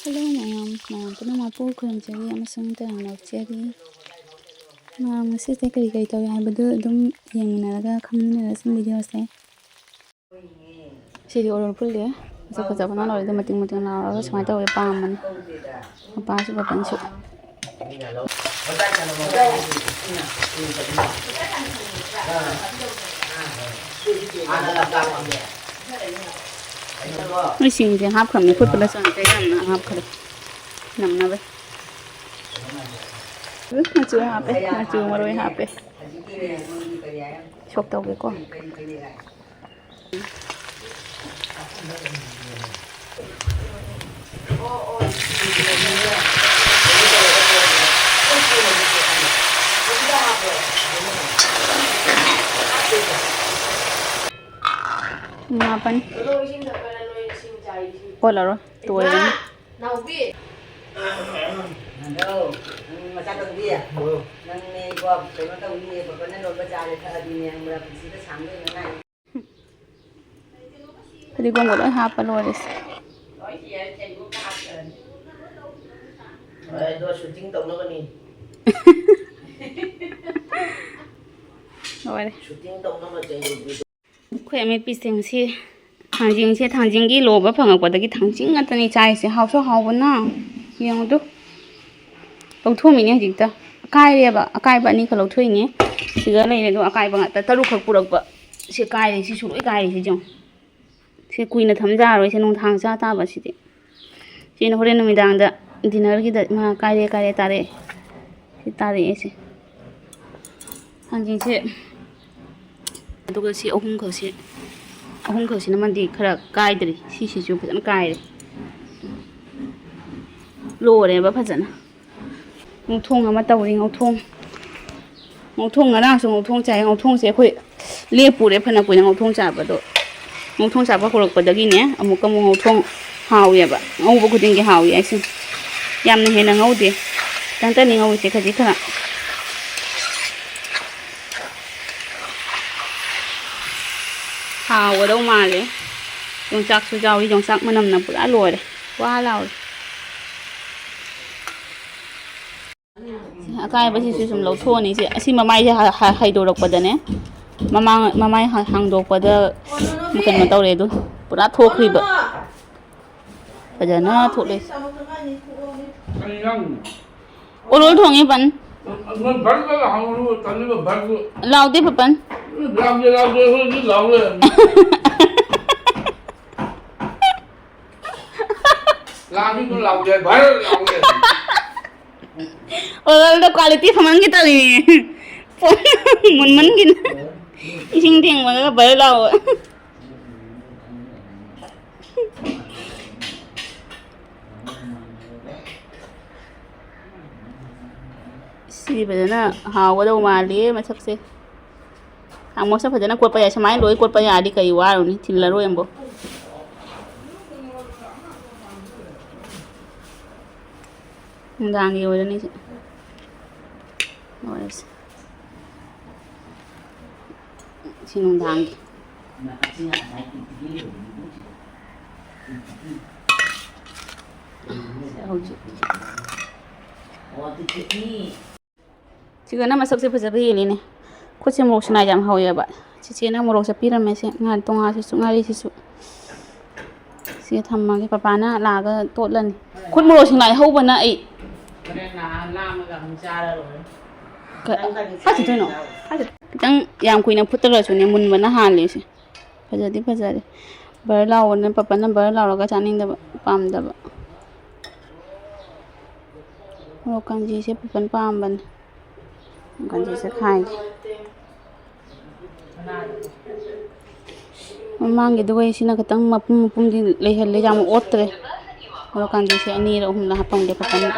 Hello ma'am, punamupo khurumjari amasung tarang lawjari. Ma'am, ngasi kari kari tawi haibadu adum yengminaraga khamminara sum video se. Sidi oror pulle fasa bana lawre mating lawraga sumai tawi pamman. Pasu papansu. Ising je hap kami put pada son te nam hap khare nam na be machu maroi hape shop tau be ko ngapan Polaro, tuwa yun. Nakuppi. Hello. Masyadong dia. Nang may guwap, kung natawin niya, pag nanood ba siya alit sa adin niya, mula pagsita sa amin na na. Pwede ko mo lang hapa, Loris. Ay, doon, shooting daw na kani. Loris. Shooting daw na kani. Kuya may pising si thangting se thangting gi loba phangakpadagi thangting atani chai se hauso haubana yengudu lawthomi ne hajikta akai reba akai ba ni ka lawthoi ne siga leine do akai ba ngata taru khak purak ba se kai re si su loi kai re si jong se kuina thamja roi se nong thang cha ta ba si de sin hore numidang da dinner gi da ma kai re tare si tare se thangting se aduga si ahum khasi namandi khara kaidri si ju phajana kaire loire ba phajana ngthong ama tawri ngthong ngara so ngthong chai ngthong se khoi lepure phana koina ngthong cha ba do ngthong cha ba khorok padagi ne amuka mu ngthong hawi ba ngau khuding gi hawi ai yamna hena ngaude tanta ni ngau se khaji khara hào ở đâu mà đấy dùng sắc số dầu dùng sắc mà nằm bữa lùi đấy quá lâu cái bây giờ dùng lâu thô này chị xin mà mai cho hay đồ độc bật đấy mà mai hàng đồ bật một cái mà tao đấy thôi bữa thô khi bữa bây giờ nó thô đấy ô lối thùng ấy vẫn lâu tiếp vẫn Ada quality paman kita ni, mun gin, ising ting mana baru lau. Si benda hawa dah umali macam se. Ang mo sa pwede na kuat pa ya sa main loy kuat pa ya di kayo waro ni tinlaro yan bo. Dangi wala ni. Noise. Sinong dangi? Jika nama saksi pejabat ini nih. Kut si morok na jam hauya ba cici na morok sa pirame se ngan tonga si su ngari si su si thamma ke papa na la ga tot lan kut morok sing lai hau ba na ai na la ma ga hum cha la rồi ka ti no tang yam kuina putara chu ne mun ba na han le se phajadi bar law na papa na bar law ga chaning da pam da ba morok kan ji se papan pam ban kan ji se khai Mamang gitu guys, sini ketang mapum di leher jam otre. Kalau kan di sini rohum lah apa dia papan.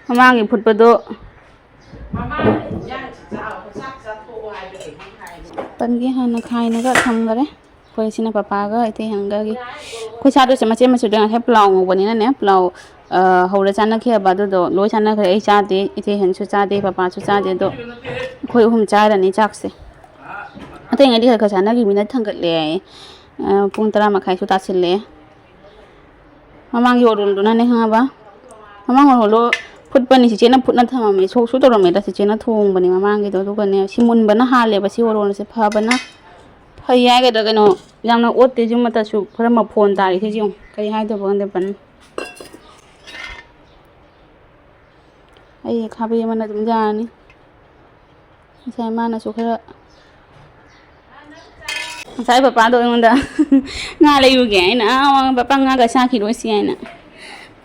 Mamang iput pedo. Pangi hana khai naga tham gare. Koi sini papa ga ite hanga gi. Koi satu sama cema sudah ngah plau ngobani na ne plau ꯍꯧꯔ ꯆꯥꯅꯈꯤꯕ ꯑꯗꯨꯗꯣ ꯂꯣꯏ ꯆꯥꯅꯈ꯭ꯔꯦ ꯑꯩ ꯆꯥꯗꯦ ꯏꯊꯦꯍꯟꯁꯨ ꯆꯥꯗꯦ ꯄꯄꯥꯁꯨ ꯆꯥꯗꯦ ꯑꯗꯣ ꯑꯩꯈꯣꯏ ꯑꯍꯨꯝ ꯆꯥꯔꯅꯤ ꯆꯥꯛꯁꯦ ꯑꯇꯩꯉꯩꯗꯤ ꯈꯔ ꯈꯔ ꯆꯥꯅꯈꯤꯕꯅꯤꯅ ꯊꯥꯡꯒꯠꯂꯦ ꯄꯨꯡ 10:30ꯁꯨ ꯇꯥꯁꯤꯜꯂꯛꯑꯦ ꯃꯃꯥꯡꯒꯤ ꯑꯣꯔꯣꯜꯗꯨꯅꯅꯦ ꯈꯪꯉꯕ ꯃꯃꯥꯡ ꯑꯣꯔꯣꯜꯗꯣ ꯐꯨꯠꯄꯅꯤ ꯆꯤꯆꯦꯅ ꯐꯨꯠꯅ ꯊꯝꯃꯝꯃꯦ ꯁꯣꯛꯁꯨ ꯇꯧꯔꯝꯃꯦꯗ ꯆꯤꯆꯦꯅ ꯊꯣꯡꯕꯅꯦ ꯃꯃꯥꯡꯒꯤꯗꯣ ꯑꯗꯨꯒꯅꯦ ꯁꯤ ꯃꯨꯟꯕꯅ ꯍꯥꯜꯂꯦꯕ ꯁꯤ ꯑꯣꯔꯣꯜꯁꯦ ꯐꯕꯅ ꯐꯩ ꯍꯥꯏꯒꯗ꯭ꯔꯥ ꯀꯩꯅꯣ ꯌꯥꯝꯅ ꯑꯣꯠꯇꯦ ꯁꯤꯃꯇꯁꯨ ꯈꯔ ꯃꯐꯣꯟ ꯇꯥꯔꯤꯁꯦ ꯌꯦꯡꯉꯨ ꯀꯔꯤ ꯍꯥꯏꯗꯧꯕ ꯈꯪꯗꯦ ꯕꯟ ꯑꯩ ꯈꯥꯕꯩ ꯑꯃꯅ ꯑꯗꯨꯝ ꯌꯥꯔꯅꯤ ꯉꯁꯥꯏ ꯃꯥꯅꯁꯨ ꯈꯔ ngài papa tôi ngon đó nga lấy yêu ghé nè papa nga cái sao khi đối xí nè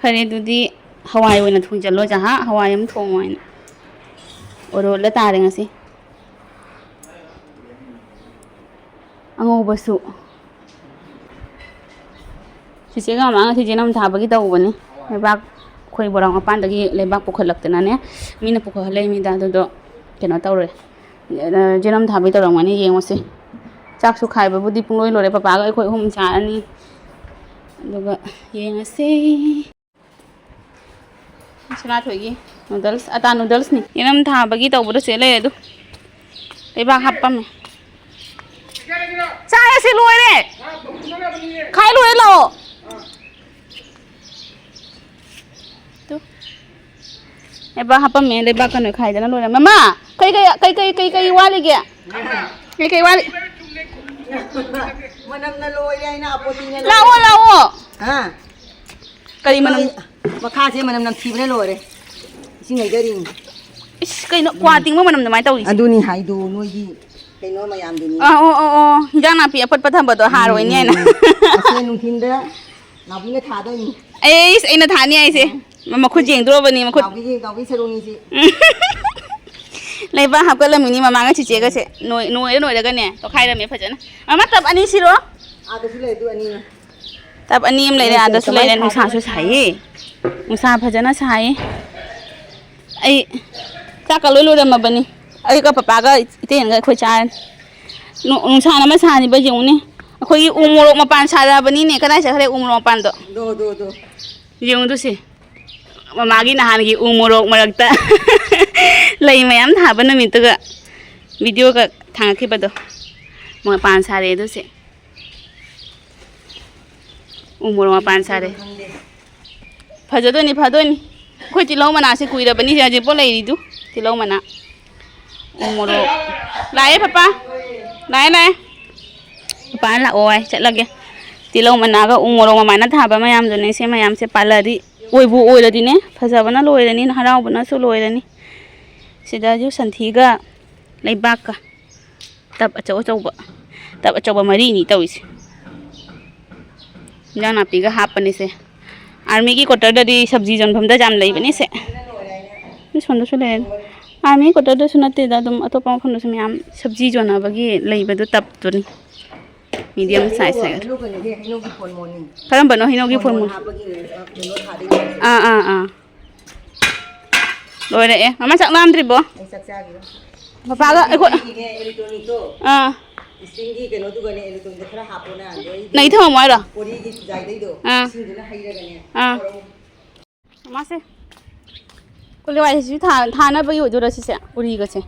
phải đi đi Hawaii với nó thùng chân lôi chả ha Hawaii em thùng ngoài nè ở đó là ta đấy nghe xí anh ngô bớt sụ chị sẽ gặp anh thì chị nằm thả vào cái tàu vậy nè bác khơi bờ rong pan tagi lấy bác bốc lật thế này nè mình bốc lấy mình đã đó cái nó tàu rồi chị nằm thả vào tàu rong này gì nghe xí chắc số khai với bút đi phun lôi papa cái khơi hôm chả anh được gì nghe xí Sila thogi noodles ata noodles ni inam tha bagi taw budo sele edu te ba happa me cha ya se loire khai loire lo tu e ba happa me le ba kan khai dana loire mama kai wali ge kai wali manam na loire na apoti na lawo ha kari manam makha se manam nam thibne loire sing ngai daring is kai no kwa ting mo manam na mai taw aduni haidu noigi kai no mayam duni hinjang napi apat patham ba do haroi ne na ase nungthin da nabi ne tha do ni ai aina thani ai se mama khu jeng dro bani ma khu gawi seruni si leiba hap kala mini mama ga chiche ga se noi daga ne to khai ra me phajana mama tab ani siro ada sule du ani na tab ani em leire ada su leire nusa su sai nusa phajana sai ai ta ka loi ma bani ai ka papa ga iten ga khoi cha nusa na ma sa ni ba jeng ne khoi umorok ma pan sa ra bani ne kana sa khare umorok pan do jeng du se mama gi na han gi umorok marakta lei mayam tha ba namit ga video ga thang khi ba do ma pan sa re du se umorok ma pan sa re phadoni khoi ti lo mana se kuira bani ja je po lei ri du ti lo mana umorok lai papa lai papa la oi chat lage ti lo mana ga umorok ma mana tha ba mayam do ne se mayam se paladi oibu oiradi ne phajabana loirani haraubana su loirani sida ju santhiga leibak ka tab achau mari ni tawisi jana piga hapani se army ki quarter da di sabji jonpham da jam lei bani se ni sonda su le army quarter da sunate da dum atopa phon da samyam sabji jona bagi leiba du tab tu ni medium size hai karam bano hinogi phone mon loire e mama chak lam tri bo papa ga ko stingi ke no tu gane electronic khara hapona nai thama moi ra pori gi jai dei do singduna haira gane mama se ko le wai si tha na ba yu do ra si se pori ga se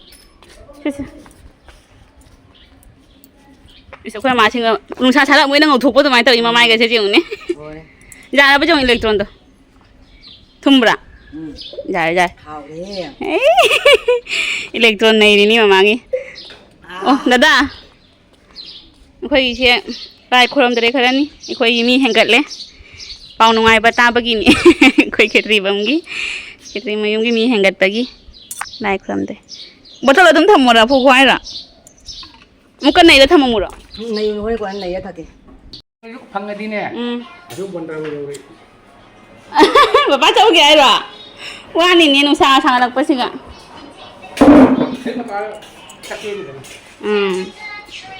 isa ko ma singa nungsa sala moi na ngau thuk po mai tawi mama ga se jeng ne ja ba jong electron do thumbra ja khau re electron nei ri ni mama gi oh dada khoi se bai khoram dare kharani khoi mi hengat le pau nungai ba ta bagi ni khoi khetri bam gi khetri mayum gi mi hengat bagi bai khoram de botol adum thamora phu khwai ra mukan nei da thamamura nei hoi ko nei ya thake phangadi ne adu banda ro baba chau ge ai ra wa ni ni nu sa lak pa singa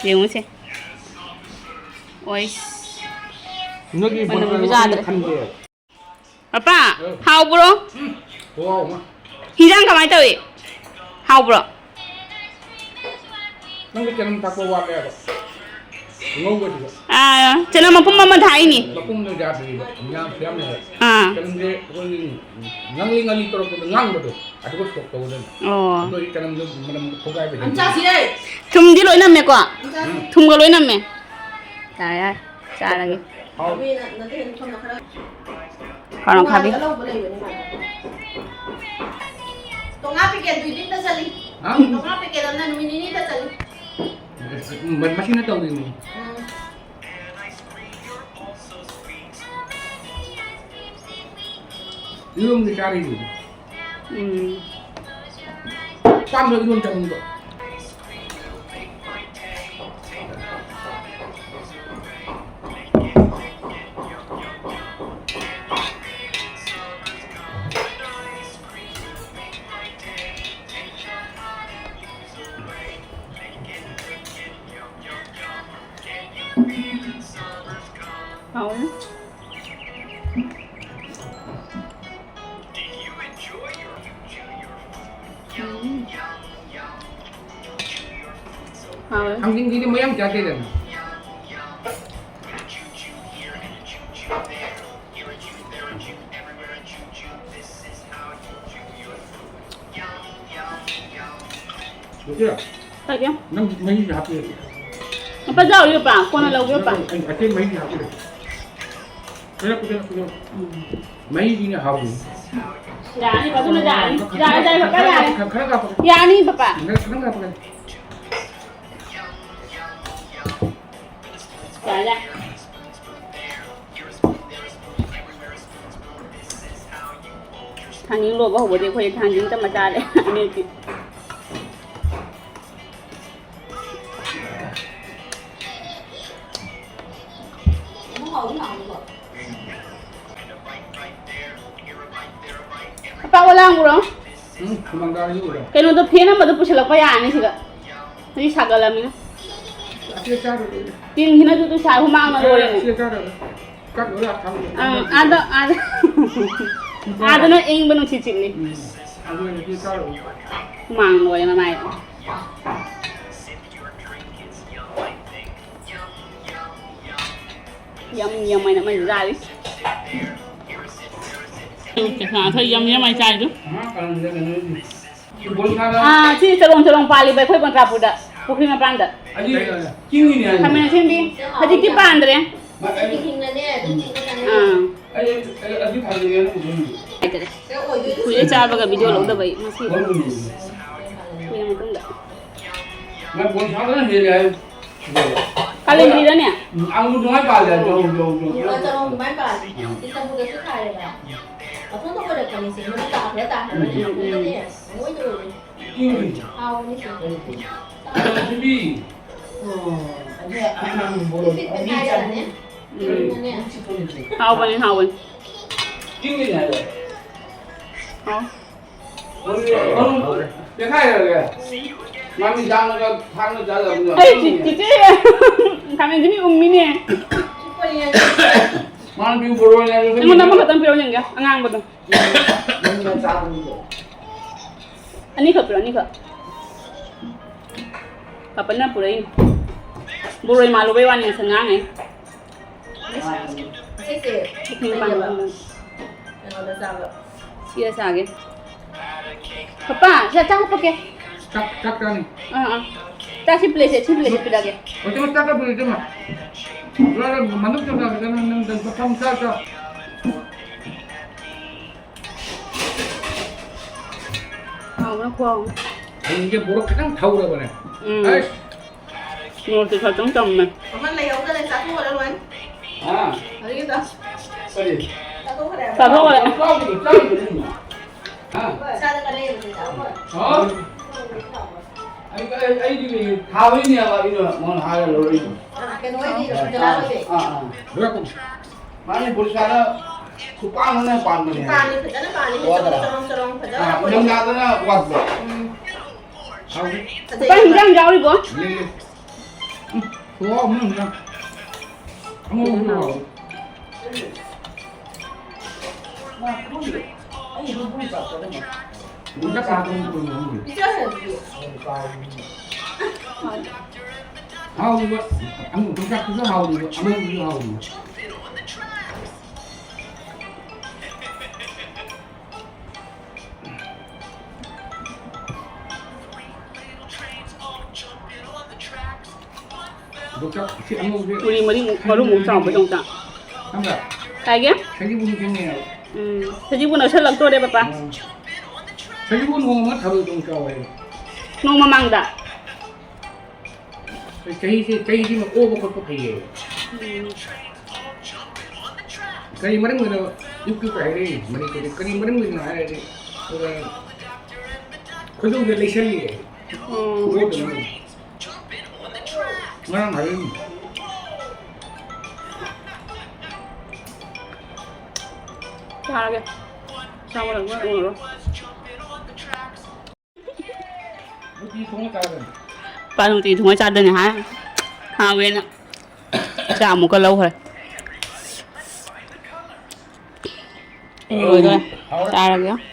yung se oi nogi banda khande papa hau bro wow ma hijang kamai tawi hau bro nang ke janam takwa wa le ngô cho nên mà cũng mà thay nè nó cũng nó ra thì nhang xem này à cái này cái ngang linh tôi cũng ngang được à tôi có sọc tôi tôi cái này mình không cái ăn cha gì đây thùng đi lối nằm mẹ quả thùng có lối nằm mẹ trời ơi cha là gì còn nó khác đi tong api ke duit ni dah sali tong api ke dalam numit ni dah sali mình masih nak tahu ni belum dicari dulu sambil belum cari dulu Hầu lắm. Hầu lắm. Thằng gì mấy em trả tiền rồi được chưa? Tại chứ? Năm mấy gì học được? Apa jauh dia pak? Kau nak lagu apa? Anh trên mấy gì học được? Cái mấy gì học được? Dạ ni bagus na dạ. Dạ dạ papa dạ. Khá gặp. Dạ ni papa. Khá gặp rồi. Dạ dạ. Thằng những lúa bao bữa đi khoai thằng những tâm cha đấy. Anh chị. Papa ulang bro. Kumang dari juga. Kaya nung pina ba po sila pa yan siya. Hindi sagala mi na. Siya caro. Tin hina tu sa humang na gore ni. Siya caro. Kat wala kamu. Ada. Ada na ing ba nung chichik ni. Ano yung siya caro. Humang gore na mai. Yum mai na mai ra đi. Cái thằng thấy yum mai chai tu. Ah, sini celong pali baik kau pun rapu dah. Pukul lima panda. Aji, kini ni. Kami nak sini, haji kita andre. Aji pagi ni aku beli. Kuya cara baga video lo dah baik masih. Kuya macam dah. Nak buat apa ni dia? Kalian beli dah ni? Aku tu mai pagi dah, jauh. Celong mai pagi. Kita buka tu kaya dah. Aku tu kau dah kani sih, mana tak ada tak ada. Ni, ngoi tu. Kini. Kau ni sih. Jadi. Ini kaya ni. Hao bani. Kini ni ada. Hao. Dia kaya ke? Mami jangan ke thang ke jalan punya. Cici. Kami jadi ummi ni. Mana biu boro ni ada. Ini nama kata piro yang ya? Angang betul. Ani ke piro ni ke? Kapan nak puro ini? Buru malu bewan yang sengang eh. Ini pandang. Sia sage. Papa, saya cakap pakai. Cak kan ni. Tak si place pila ke. Macam cak boleh cuma. Kalau manuk tu nak dan potong saja. Nó khoan. Ini buruk kan tahu dah mana. Ais. Ngồi từ thời trống trồng này. Mình lấy ông ra đây sát thuốc rồi luôn. Ah. Ở đây đó. Sorry. Sát thuốc rồi. Sát thuốc rồi. Kau tu cakap. Ah. Sát được cái này mình sát thuốc. Oh. Ai di tahu ini apa ini mau hal lori. Cái nồi đi rồi jalan rồi. Berapa? Mana berusaha kupang mana pan ni. Pani, phải nó pani, serong phải đó. Yang ada na kuat ber. Apa hidang jauh ni ko? Oh, mana? Kamu tahu? Bukan satu pun. Đi chơi hả? 하우리가 아무 동작해서 하우리고 아무 하우리고. 동작 혹시 안 먹으세요? 우리 머리 못 잡아 동작. 한다. 딸기야? 돼지분이 좋네요. 돼지분을 설렁 또 래 봐봐. 돼지분 먹으면 다들 좀 좋아해요. 너무 망다. 돼지면 오버컷도 해요. 그리 말은 거는 육즙 가야지. 머리 그리 말은 거는 나야지. 그 정도 레시리에. 그거는 나랑 다른. 잘하게. 잘하는 거야 오늘. 이 동작은 Bạn tí chúng cha đơn này hả? Hà bên ạ. Chả một con lâu rồi. Rồi rồi. Chả là kìa.